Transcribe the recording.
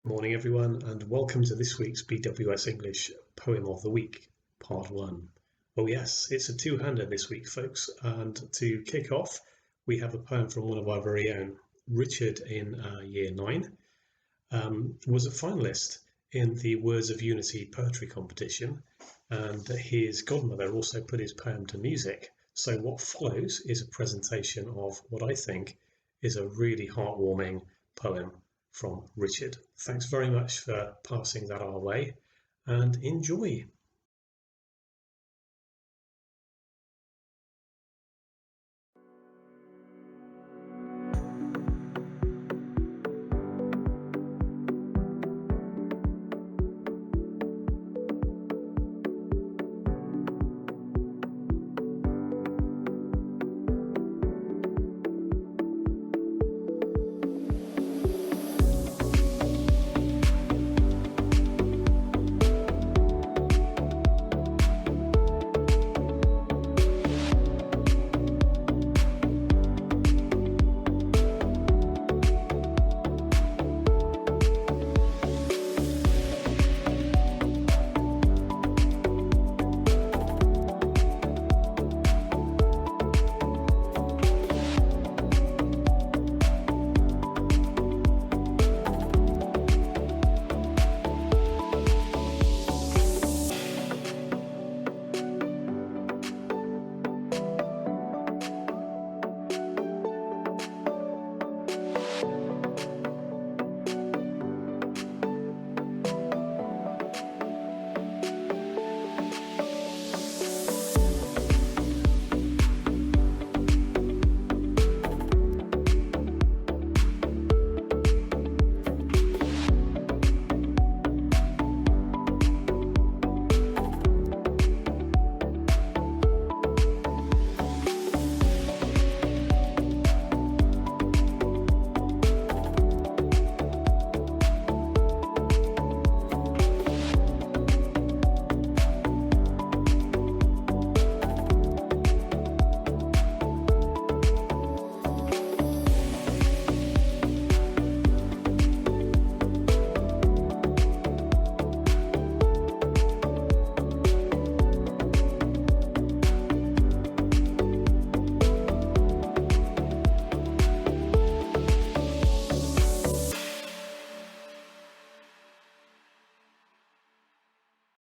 Morning, everyone, and welcome to this week's BWS English Poem of the Week, Part 1. Oh, yes, it's a two-hander this week, folks, and to kick off, we have a poem from one of our very own. Richard, in Year 9, was a finalist in the Words of Unity poetry competition, and his godmother also put his poem to music. So what follows is a presentation of what I think is a really heartwarming poem from Richard. Thanks very much for passing that our way, and enjoy.